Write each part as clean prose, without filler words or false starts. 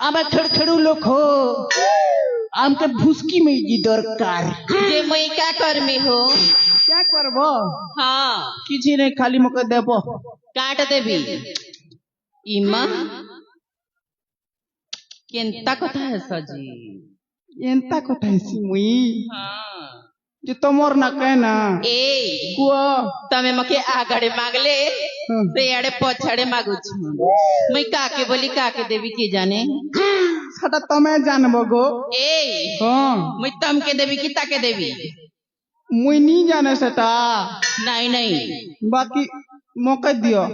आमे खड़खड़ू लोग हो आमके भुसकी में जी दरकार जे मैं क्या करमी हो क्या करबो हाँ किसी ने खाली मके देबो काट देवी इमा केंता कथा है सजी एंता कथाइसी मुई हाँ जे तमोर ना कहना ए कुआ तमे मके आगड़े मागले ते आड़े पछाड़े मागु छु मैं काके बोली काके देवी के जाने सटा तमे जानबो गो ए हां मैं तम के देवी की ताके देवी मुई नी जाने सटा नहीं नहीं बाकी मौका दियो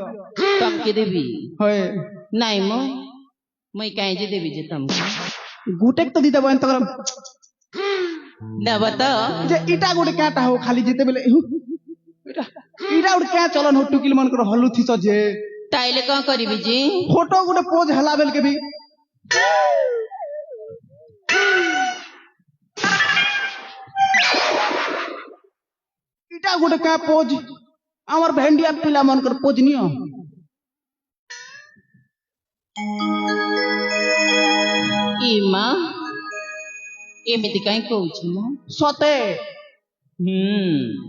तम के देवी होय नहीं मो मैं काहे जे देवी जे तम गुटेक तो दी देबो एंत न बता जे इटा गुटे काटा हो खाली जेते बेले इटा उड़ क्या चलन हो टुकिल मन कर हल्लू थी जे ताइले का करिबी जी फोटो गुटे पोज हला बेल के भी इटा गुटे का पोज आमर भेंडिया पिला मन कर पोज नियो इमा एमिति काहे कहू छु म सते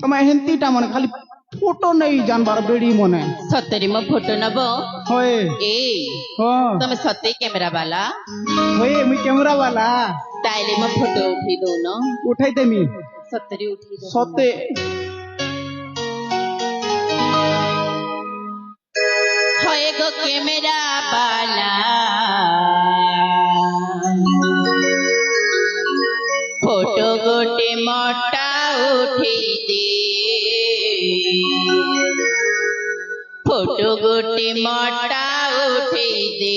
तमे हेंतीटा मन खाली फोटो नहीं जानबार बेड़ी मने सत्तरी में फोटो नबो होय ए हां तमे सत्ते कैमरा वाला होय मी कैमरा वाला ताइले में फोटो उठी दो न उठाई दे मी सत्तरी उठी दो सते होए गो कैमरा वाला फोटो गोटे मोटा उठी दे फोटो गोटे मोटा उठी दे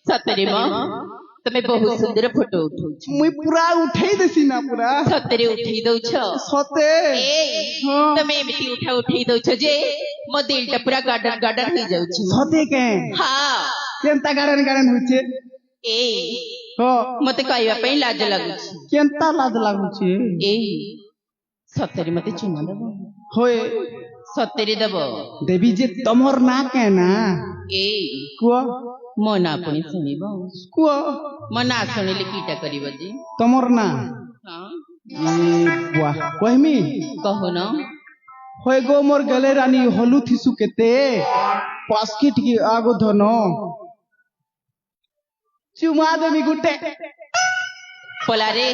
सत्तरी में तमे बहुत सुंदर फोटो उठौ छ मुई पूरा उठाई देसी ना पूरा सत्तरी उठी दौ छ सते ए तमे एमिति उठी दौ छ जे मो दिलटा पूरा गार्डन गार्डन हो जाउ छ सते के हां केंता गार्डन गार्डन होचे ए हो मते कहवा पे लाज लागु छ केंता लाज लागु छे ए सत्तरी मते चुमा देबो होय सत्तरी देबो देवी जे तमोर ना के ना ए कुआ मना पुनी सुनिबो कुआ मना सुनिले कीटा करिबो जी तमोर ना हां वाह कहमी कहो न होय गो मोर गले रानी हलु थिसु केते पास्किट की आगो धनो चुमा देवी गुटे पोला रे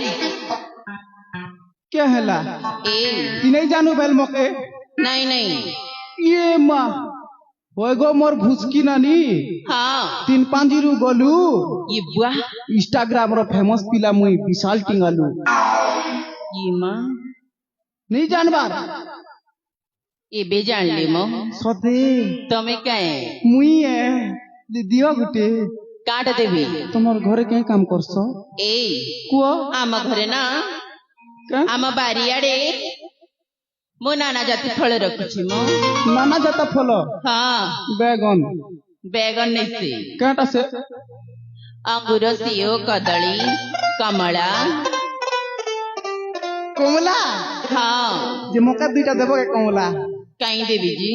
क्या हैला ए ती नहीं जानू बेल मके नहीं नहीं ये माँ होय गो मोर भुसकी नानी हाँ 3 पांजिरु गोलू ये बुआ इंस्टाग्राम रो फेमस पिला मुई विशाल टिंगालू ये माँ नहीं जानबार ये बेजान ले मो सते तमे काए मुई है दियो गुटे କାଟ ଦେବି তোমার ঘরে কে কাম করছ ଏଇ কুয়া ଆମ ଘରେ ନା কে ଆମ ବାରିଆଡେ ମୁଁ ନାନା ଜାତି ଫଳ ରଖିଛି ମୁଁ নানা জাতা ফল ହଁ বেগন ବେଗନ ନେଇଛି কেটা সে ଅଙ୍ଗୁର ସେଓ କଦଳୀ କମଳା কমলা ହଁ যে মকা দুইটা দেব কে কমলা କାହିଁ ଦେବି ଜି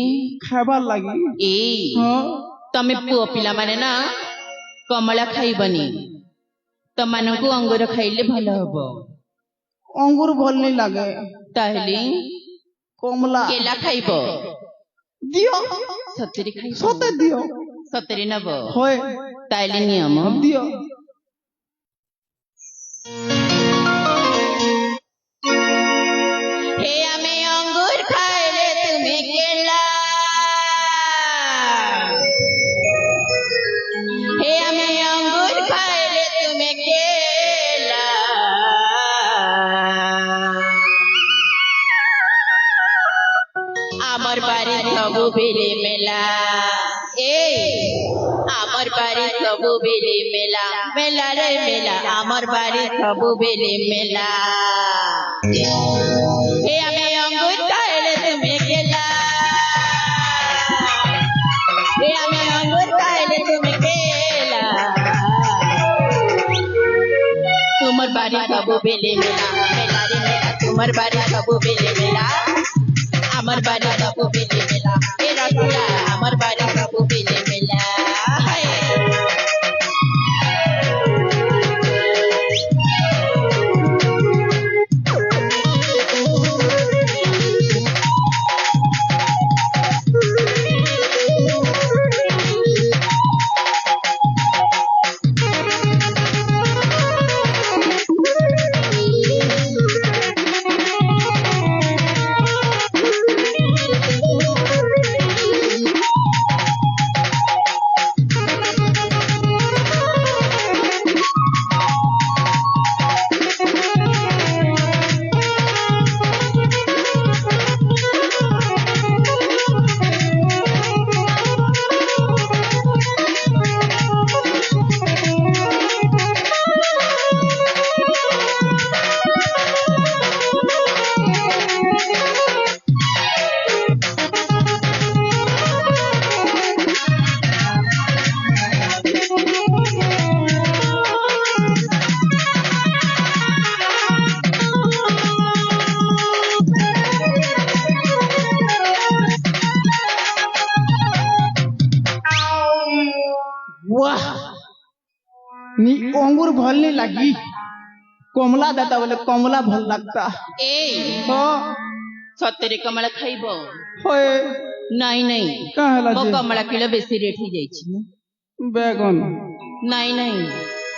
খাবার লাগি ଏଇ হ্যাঁ ତମେ ପୁଅ ପିଲାମାନେ ନା କମଳା ଖାଇବନି ତମାନଙ୍କୁ ଅଙ୍ଗୁର ଖାଇଲେ ଭଲ ହବ অঙ্গুর ভাল নেই লাগে ତାହେଲେ কমলা କେଲା ଖାଇବ দিও ସତରେ ଖାଇବ সতে দিও ସତରେ ନବ হয় ତାହେଲେ ନିୟମ দিও हे ଆମେ ଅଙ୍ଗୁର ଖାଇଲେ ତୁମେ କେଲା हे ଆମେ ଅଙ୍ଗୁର ଖାଇଲେ ତୁମେ କେଲା আমার বাড়ি সবু বেলে মেলা এই আমার বাড়ি সবু বেলে মেলা মেলা রে মেলা আমার বাড়ি সবু বেলে মেলা হে আমি অঙ্গুর খাইলে তুমি গেলা হে আমি অঙ্গুর খাইলে তুমি গেলা তোমার বাড়ি সবু বেলে মেলা মেলা রে মেলা তোমার বাড়ি সবু বেলে মেলা আমার বাড়ি সবু বেলে মেলা এ রসগোল্লা আমার বাড়ি সবু বেলে মেলা হায় वाह नी अंगूर भल नहीं लगी कमला देता बोले कमला भल लगता এই हाँ ସତରେ କମଳା ଖାଇବ होए ନାଇଁ ନାଇଁ कहला ମୋ जे କମଳା କିଲୋ ବେଶୀ ରେଟ୍ ହେଇଯାଇଛି बैगन ନାଇଁ ନାଇଁ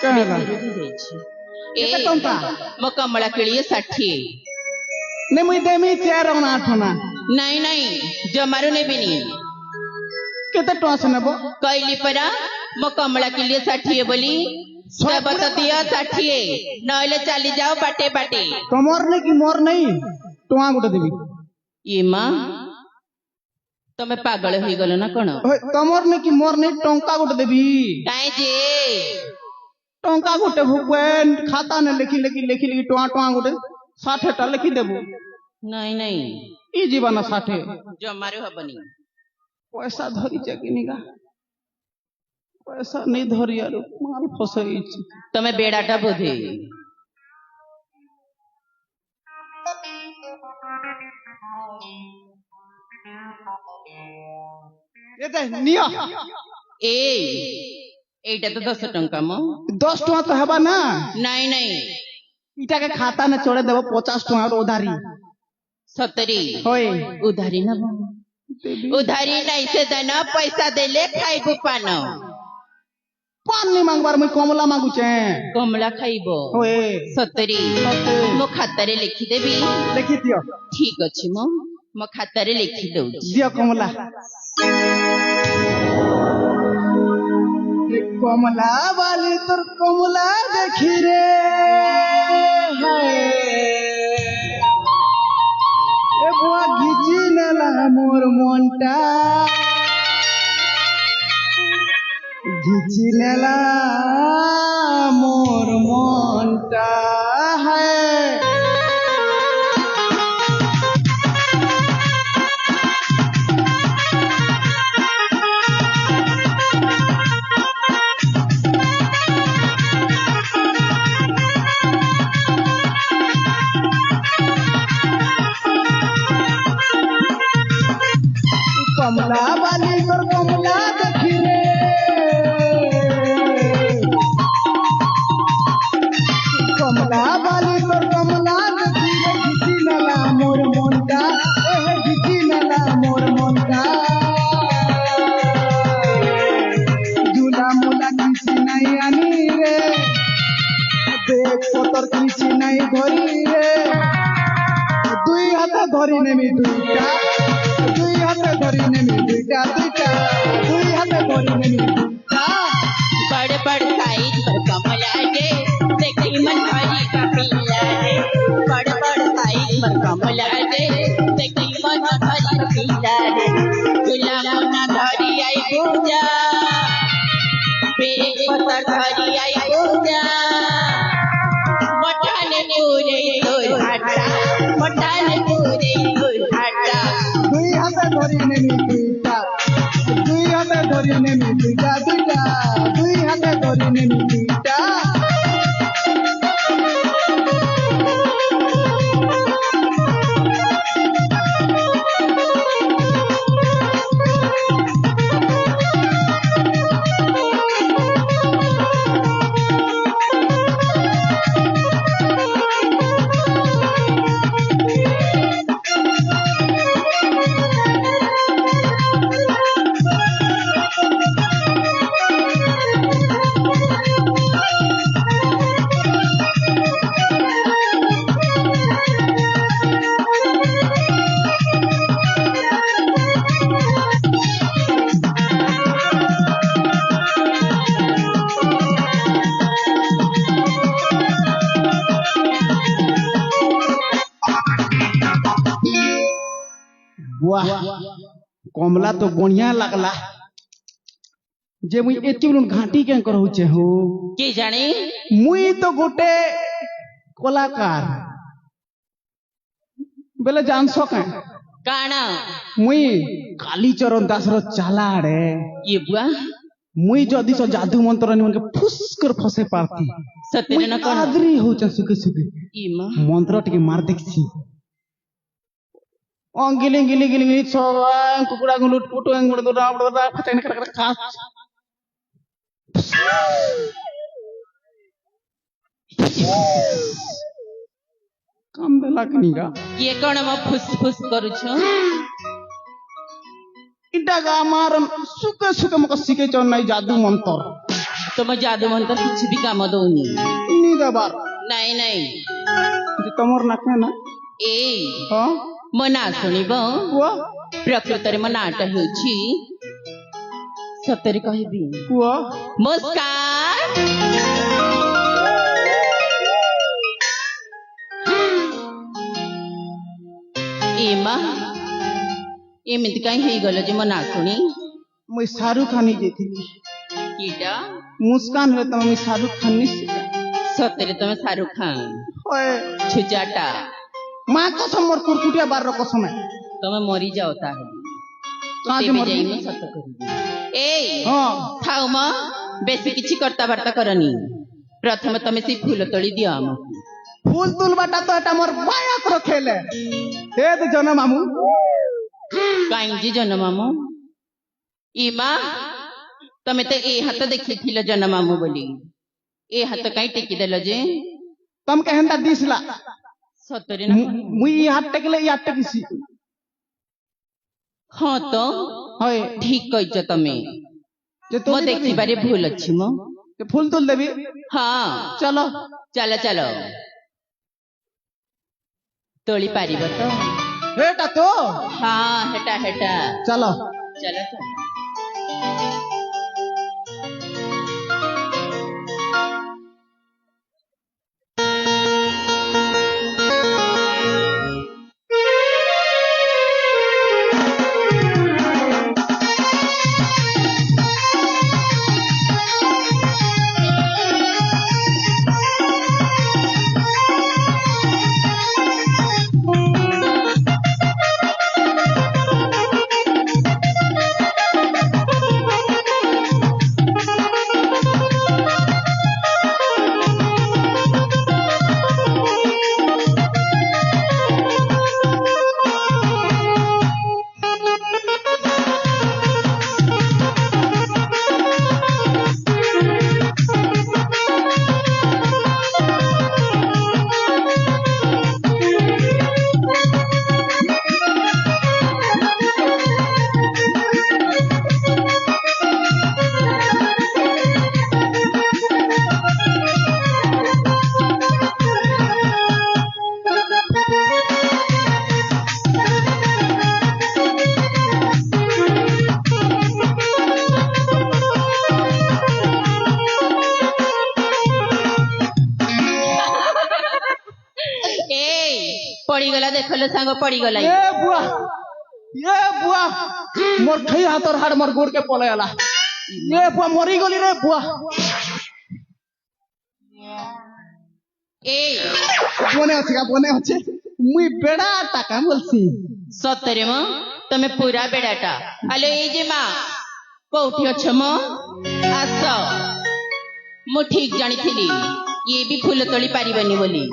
कहला ବେଶୀ ରେଟ୍ ହେଇଯାଇଛି କେତେ ଏଇ ଟଙ୍କା ମୋ କମଳା କିଳିଏ 60 ने मुई देमी 4 अना 8 अना ନାଇଁ ନାଇଁ ଜମାରୁ ନେବିନି केते टका से नेबो କହିଲି ପରା ମୋ କମଳା କିଲିଏ 60 ବୋଲି ଦେବ ତ ଦିଅ 60 ନହେଲେ ଚାଲି ଯାଅ ବାଟେ ବାଟେ तमर नहीं कि मोर नहीं टका गुटे देबी ଏ ମା ତମେ ପାଗଳ ହେଇଗଲ ନା କଣ होए तमर नहीं कि मोर नहीं टंका गुटे देबी କାଇଁ ଯେ टंका गुटे भुकवेन खाता ने लिखी टका टका गुटे 60 टा लिखि देबो ନାଇଁ ନାଇଁ ई जीवन 60 ଜମାରୁ ହବନି पैसा धरी जगिनिगा पैसा नहीं धरी यार माल फसई ତମେ ବେଡାଟା ବୋଧେ ये दे निया ଏଇ ଏଇଟା ତ 10 ଟଙ୍କା ମ 10 टका तो हेबा ना ନାଇଁ ନାଇଁ इटा के खाता ने चढ़े देबो 50 टका और उधारी 70 होए ଉଧାରି ନବ ଉଧାରି ନାଇଁ ସେ ଦେନ ପଇସା ଦେଲେ ଖାଇବୁ ପାନ पान नहीं मांगबार मैं कमला मांगू छे କମଳା ଖାଇବ होए 70 ମୋ ଖାତାରେ ଲେଖିଦେବି लिखि दियो ଠିକ ଅଛି ମୋ ଖାତାରେ ଲେଖି ଦଉଛି दियो कमला ये कमला वाली तोर कमला देखी रे हाय ए बुआ घिची नेला मोर मोंटा घिची খিচি নেলা মোর মনটা হ্যায় কমলা বালি তোর কমলা দেখি রে কমলা বালি তোর কমলা দেখি রে ঘিচি নেলা মোর মনটা ঘিচি নেলা মোর মনটা জুলা মুলা কিছু নাই আনি রে দেখ পতর কিছু নাই ধরি রে দুই হাতে ধরি নেমি দুইটা দুই হাতে ধরি নেমি দুইটা দুইটা দুই হাতে ধরি নেমি দুইটা बड़ बड़ साइज पर कमला रे देखी मन हरी का पीला रे बड़ बड़ साइज पर कमला रे देखी मन हरी का पीला रे झूला मुना धरी आई पूजा बेग पतर धरी आई पूजा मठाने पूरे तोर हाटा मठाने पूरे तोर हाटा দুই হাতে ধরি নেমি দুইটা দুই হাতে ধরি নেমি দুইটা দুইটা দুই হাতে ধরি নেমি দুইটা वाह कमला तो बढ़िया लगला जे मुई एति बन घाटी के करहु छे हो के जाने मुई तो गोटे कलाकार बेले जान सके काना मुई कालीचरण दास रो चाला रे ये बुआ मुई जदी सो जादू मंत्र नि मन के फुस कर फसे पारती सत्य मुई न कौन आदरी हो छ सुके सुके इमा मंत्र टिके मार देखछि गिली गिली गिली गिली कुकुड़ा गुलुट पुटो फटेन कर खास काम देला कनिगा ये कौन म फुस फुस करू छ इटा गा मार सुके सुके मक सिके चन नाही जादू मंत्र तुम जादू मंत्र कुछ भी काम दउनी नी दबार नहीं नहीं जे तमर नाके ना ए हां मना सुनिब हुआ प्रकृतर म नाट हेउछि सतरे कहबी हुआ मुस्कान एमा एमिति काई हेई गलो जे मना सुनी मुई शाहरुख खान जेथिली कीटा मुस्कान रे तम मुई शाहरुख खान नि सतरे तमे शाहरुख खान ओए छुचाटा मां कसम मोर कुरकुटिया बार रो कसम है तमे मरी जाओ ताहे कहां ते के भी मर जाई म सत करी ए हां थाउ म बेसी किछि करता वार्ता करनी प्रथम तमे से फूल तोड़ी दियो हम फूल तुल बाटा तो एटा मोर बायक रखेले हे तो जन मामू काई जी जन मामू इमा तमे ते ए हाथ देखि थिल जन मामू बोली ए हाथ काई टेकी देलो जे तम कहंदा दिसला सतरे न मुई हाथ टेकले ई हाथ टेकिसी हां तो होय ठीक कहिछ तमे जे तो मो देखि बारे भूल अछि मो के फूल तुल देबी हां चलो चलो चलो तोली पारिब तो हेटा तो हां हेटा हेटा चलो चलो चलो देखलो सांग पड़ी गला ये बुआ मोर ठई हाथर हाड़ मोर गोड़ के पले आला ये बुआ मरी गली रे बुआ ए बने अच्छे मुई बेड़ा टाका बोलसी सतरे मो तमे पूरा बेड़ाटा हेलो ए जे माँ कोठी अछ मो आस मु ठीक जानी थी ये भी फूल तोली पारिबनी बोली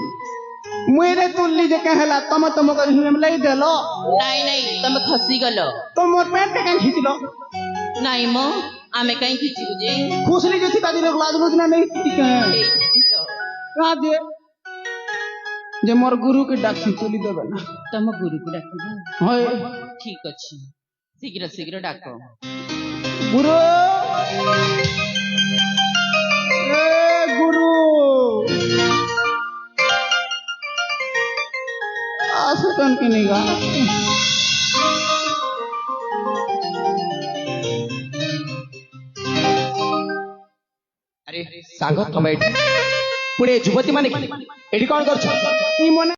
मुई रे तुल्ली जे कहला तम को हिम लई देलो नहीं नहीं तमे खसी गलो तो मोर पैंट के खींचलो नहीं मो आमे कहीं खींची बुझे खुसली जे सीता दिन लाज बुझना नहीं ठीक है कहां दे जे मोर गुरु के डाक्सी तुली देबे ना तम गुरु को डाकी होय ठीक अछि शीघ्र शीघ्र डाको गुरु ए गुरु आसकन के निगाह अरे सांग तमे पुणे युवती माने एडी कोन करछ ई मने